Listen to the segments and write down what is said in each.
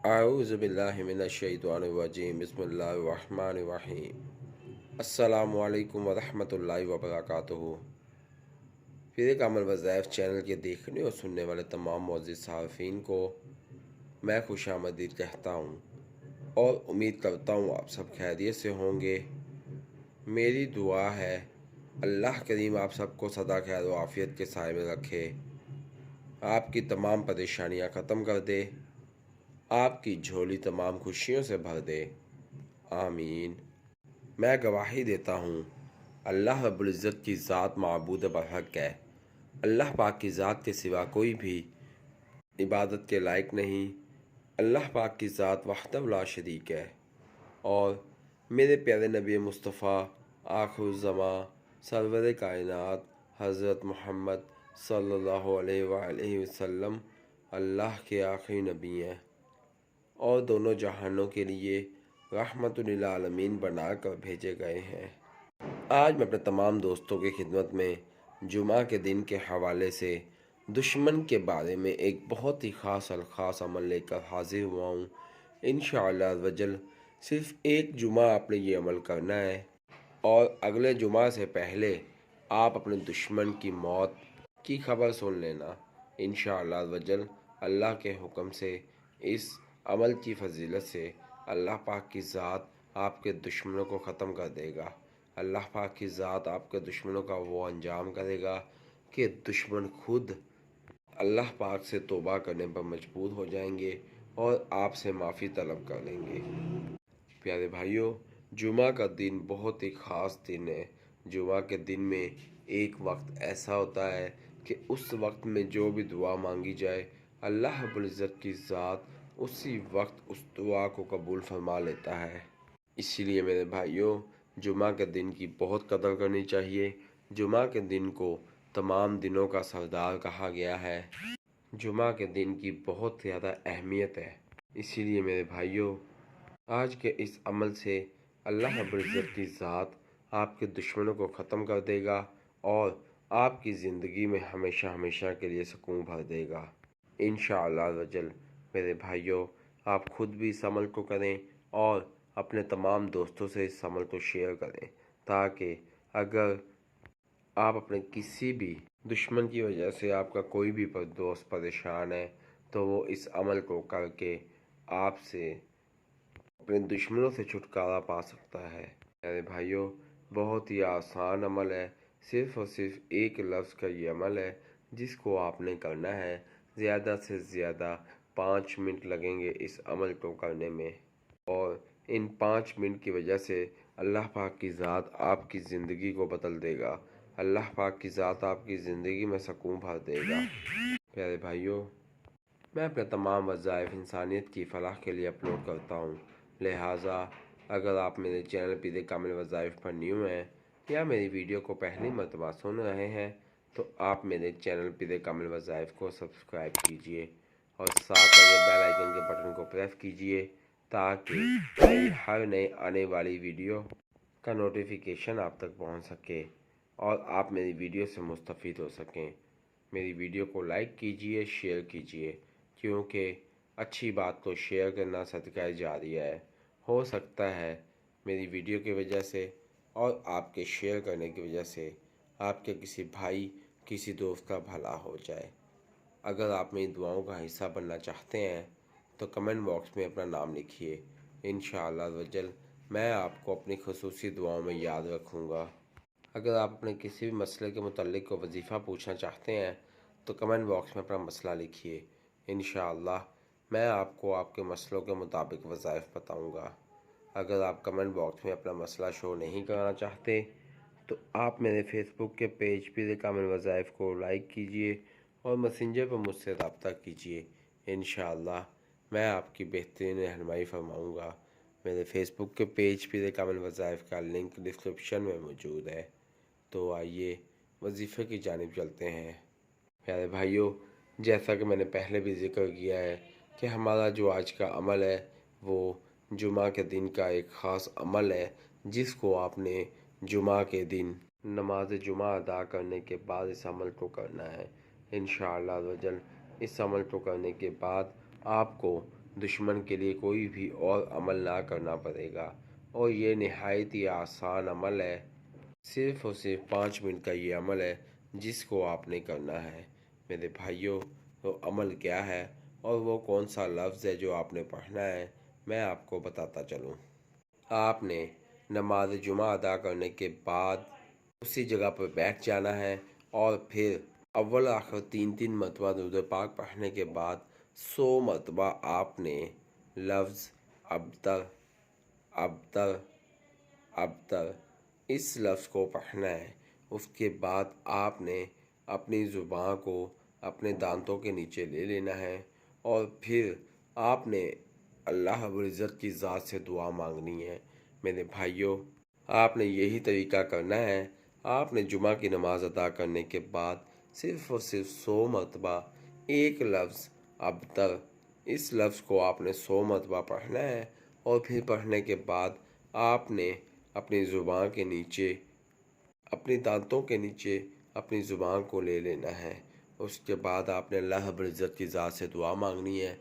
अऊज़ु बिल्लाहि मिनश्शैतानिर्रजीम बिस्मिल्लाहिर्रहमानिर्रहीम। अस्सलामु अलैकुम वरहमतुल्लाहि वबरकातुहू। फिर एक अमल वज़ाइफ चैनल के देखने और सुनने वाले तमाम मोअज़्ज़िज़ सारफ़ीन को मैं खुशामदीद कहता हूँ और उम्मीद करता हूँ आप सब खैरियत से होंगे। मेरी दुआ है अल्लाह करीम आप सबको सदा खैर व आफ़ियत के साए में रखे, आपकी तमाम परेशानियाँ ख़त्म कर दे, आपकी झोली तमाम खुशियों से भर दे, आमीन। मैं गवाही देता हूँ अल्लाह रब्बुल इज़्ज़त की ज़ात माबूद बरहक है। अल्लाह पाक की ज़ात के सिवा कोई भी इबादत के लायक नहीं। अल्लाह पाक की ज़ात वहदहु ला शरीक है। और मेरे प्यारे नबी मुस्तफ़ा आखिरुज़्ज़मा सरवर कायनात हज़रत मोहम्मद सल्लल्लाहु अलैहि वसल्लम अल्लाह के आखिरी नबी हैं और दोनों जहानों के लिए रहमतुल लिल आलमीन बना कर भेजे गए हैं। आज मैं अपने तमाम दोस्तों की खिदमत में जुमा के दिन के हवाले से दुश्मन के बारे में एक बहुत ही ख़ास अमल लेकर हाजिर हुआ हूँ। इंशाअल्लाह वजल सिर्फ़ एक जुमा आपने ये अमल करना है और अगले जुमा से पहले आप अपने दुश्मन की मौत की खबर सुन लेना। इंशाअल्लाह वजल अल्लाह के हुक्म से इस अमल की फजीलत से अल्लाह पाक की ज़ात आपके दुश्मनों को ख़त्म कर देगा। अल्लाह पाक की ज़ात आपके दुश्मनों का वो अंजाम करेगा कि दुश्मन खुद अल्लाह पाक से तौबा करने पर मजबूर हो जाएंगे और आपसे माफ़ी तलब कर लेंगे। प्यारे भाइयों, जुमा का दिन बहुत ही ख़ास दिन है। जुमा के दिन में एक वक्त ऐसा होता है कि उस वक्त में जो भी दुआ मांगी जाए अल्लाह रब्बुल इज़्ज़त की ज़ात उसी वक्त उस दुआ को कबूल फरमा लेता है। इसीलिए मेरे भाइयों, जुमा के दिन की बहुत कदर करनी चाहिए। जुमा के दिन को तमाम दिनों का सरदार कहा गया है। जुमा के दिन की बहुत ज़्यादा अहमियत है। इसीलिए मेरे भाइयों, आज के इस अमल से अल्लाह रब्बुल इज़्ज़त की ज़ात आपके दुश्मनों को ख़त्म कर देगा और आपकी ज़िंदगी में हमेशा हमेशा के लिए सुकून भर देगा इंशाअल्लाह वजल। मेरे भाइयों, आप खुद भी इस अमल को करें और अपने तमाम दोस्तों से इस अमल को शेयर करें, ताकि अगर आप अपने किसी भी दुश्मन की वजह से आपका कोई भी दोस्त परेशान है तो वो इस अमल को करके आपसे अपने दुश्मनों से छुटकारा पा सकता है। मेरे भाइयों, बहुत ही आसान अमल है। सिर्फ़ और सिर्फ एक लफ्ज़ का ये अमल है जिसको आपने करना है। ज़्यादा से ज़्यादा 5 मिनट लगेंगे इस अमल को करने में और इन 5 मिनट की वजह से अल्लाह पाक की ज़ात आपकी ज़िंदगी को बदल देगा। अल्लाह पाक की ज़ात आपकी ज़िंदगी में सुकून भर देगा। प्यारे भाइयों, मैं अपने तमाम वज़ाइफ इंसानियत की फ़लाह के लिए अपलोड करता हूँ। लिहाजा अगर आप मेरे चैनल पीरे कामिल वज़ाइफ पर न्यू हैं या मेरी वीडियो को पहली मरतबा सुन रहे हैं तो आप मेरे चैनल पीरे कामिल वज़ाइफ को सब्सक्राइब कीजिए और साथ लगे बेल आइकन के बटन को प्रेस कीजिए ताकि मेरी हर नए आने वाली वीडियो का नोटिफिकेशन आप तक पहुंच सके और आप मेरी वीडियो से मुस्तफ़ीद हो सकें। मेरी वीडियो को लाइक कीजिए, शेयर कीजिए, क्योंकि अच्छी बात को शेयर करना सदका जारिया है। हो सकता है मेरी वीडियो की वजह से और आपके शेयर करने की वजह से आपके किसी भाई, किसी दोस्त का भला हो जाए। अगर आप मेरी दुआओं का हिस्सा बनना चाहते हैं तो कमेंट बॉक्स में अपना नाम लिखिए। इंशाअल्लाह वजल मैं आपको अपनी खुसूसी दुआओं में याद रखूँगा। अगर आप अपने किसी भी मसले के मुतल्लिक़ को वजीफ़ा पूछना चाहते हैं तो कमेंट बॉक्स में अपना मसला लिखिए। इंशाअल्लाह मैं आपको आपके मसलों के मुताबिक वज़ाइफ बताऊंगा। अगर आप कमेंट बॉक्स में अपना मसला शो नहीं करना चाहते तो आप मेरे फेसबुक के पेज पीरे कामिल वज़ाइफ को लाइक कीजिए और मैसेंजर पर मुझसे रब्ता कीजिए। इंशाअल्लाह मैं आपकी बेहतरीन रहनुमाई फरमाऊँगा। मेरे फेसबुक के पेज पीरे कामिल वज़ाइफ का लिंक डिस्क्रिप्शन में मौजूद है। तो आइए वजीफ़े की जानिब चलते हैं। प्यारे भाइयों, जैसा कि मैंने पहले भी ज़िक्र किया है कि हमारा जो आज का अमल है वो जुमा के दिन का एक ख़ास अमल है जिसको आपने जुमा के दिन नमाज जुमा अदा करने के बाद इस अमल को करना है। इंशाअल्लाह वजल इस अमल को करने के बाद आपको دشمن کے لیے کوئی بھی اور عمل نہ کرنا پڑے گا، اور یہ نہایت ہی آسان عمل ہے۔ صرف اور صرف 5 منٹ کا یہ عمل ہے جس کو آپ نے کرنا ہے۔ میرے بھائیوں، وہ عمل کیا ہے اور وہ کون سا لفظ ہے جو آپ نے پڑھنا ہے، میں آپ کو بتاتا چلوں۔ آپ نے نماز جمعہ ادا کرنے کے بعد اسی جگہ پر بیٹھ جانا ہے، اور پھر اول آخر 3 مرتبہ درود پاک پڑھنے کے بعد 100 مرتبہ آپ نے لفظ ابتر ابتر ابتر اس لفظ کو پڑھنا ہے۔ اس کے بعد آپ نے اپنی زبان کو اپنے دانتوں کے نیچے لے لینا ہے، اور پھر آپ نے اللہ رب العزت کی ذات سے دعا مانگنی ہے۔ میرے بھائیوں، آپ نے یہی طریقہ کرنا ہے۔ آپ نے جمعہ کی نماز ادا کرنے کے بعد صرف اور صرف 100 مرتبہ ایک لفظ ابتر اس لفظ کو آپ نے 100 مرتبہ پڑھنا ہے، اور پھر پڑھنے کے بعد آپ نے اپنی زبان کے نیچے، اپنی دانتوں کے نیچے اپنی زبان کو لے لینا ہے۔ اس کے بعد آپ نے اللہ رب العزت کی ذات سے دعا مانگنی ہے۔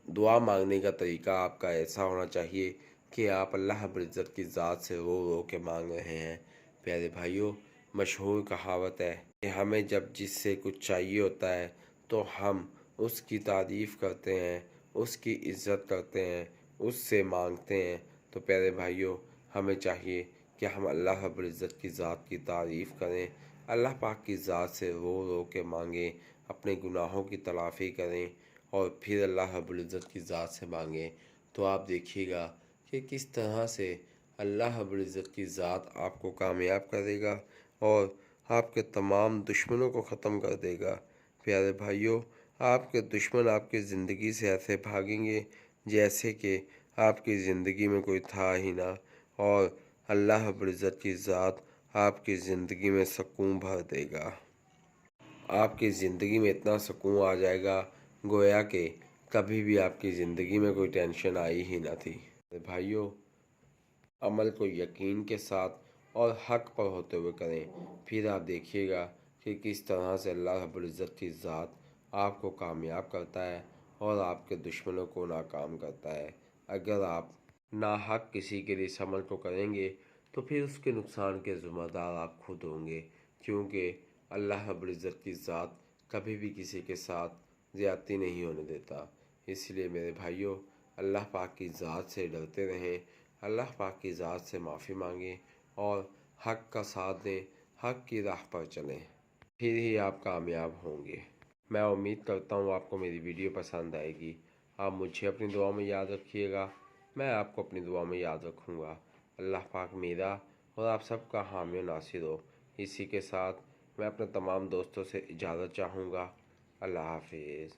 دعا مانگنے کا طریقہ آپ کا ایسا ہونا چاہیے کہ آپ اللہ رب العزت کی ذات سے رو رو کے مانگ رہے ہیں۔ پیارے بھائیوں، مشہور کہاوت ہے کہ ہمیں جب جس سے کچھ چاہیے ہوتا ہے تو ہم اس کی تعریف کرتے ہیں، اس کی عزت کرتے ہیں، اس سے مانگتے ہیں۔ تو پیارے بھائیوں، ہمیں چاہیے کہ ہم اللہ رب العزت کی ذات کی تعریف کریں، اللہ پاک کی ذات سے رو رو کے مانگیں، اپنے گناہوں کی تلافی کریں، اور پھر اللہ رب العزت کی ذات سے مانگیں۔ تو آپ دیکھیے گا کہ کس طرح سے اللہ رب العزت کی ذات آپ کو کامیاب کرے گا اور آپ کے تمام دشمنوں کو ختم کر دے گا۔ پیارے بھائیوں، آپ کے دشمن آپ کی زندگی سے ایسے بھاگیں گے جیسے کہ آپ کی زندگی میں کوئی تھا ہی نہ، اور اللہ رب العزت کی ذات آپ کی زندگی میں سکون بھر دے گا۔ آپ کی زندگی میں اتنا سکون آ جائے گا گویا کہ کبھی بھی آپ کی زندگی میں کوئی ٹینشن آئی ہی نہ تھی۔ بھائیوں، عمل کو یقین کے ساتھ اور حق پر ہوتے ہوئے کریں، پھر آپ دیکھیے گا کہ کس طرح سے اللہ رب العزت کی ذات آپ کو کامیاب کرتا ہے اور آپ کے دشمنوں کو ناکام کرتا ہے۔ اگر آپ ناحق کسی کے لیے اس عمل کو کریں گے تو پھر اس کے نقصان کے ذمہ دار آپ خود ہوں گے، کیونکہ اللہ رب العزت کی ذات کبھی بھی کسی کے ساتھ زیادتی نہیں ہونے دیتا۔ اس لیے میرے بھائیوں، اللہ پاک کی ذات سے ڈرتے رہیں، اللہ پاک کی ذات سے معافی مانگیں، اور حق کا ساتھ دیں، حق کی راہ پر چلیں، پھر ہی آپ کامیاب ہوں گے۔ میں امید کرتا ہوں آپ کو میری ویڈیو پسند آئے گی۔ آپ مجھے اپنی دعا میں یاد رکھیے گا، میں آپ کو اپنی دعا میں یاد رکھوں گا۔ اللہ پاک میرا اور آپ سب کا حامی و ناصر ہو۔ اسی کے ساتھ میں اپنے تمام دوستوں سے اجازت چاہوں گا۔ اللہ حافظ۔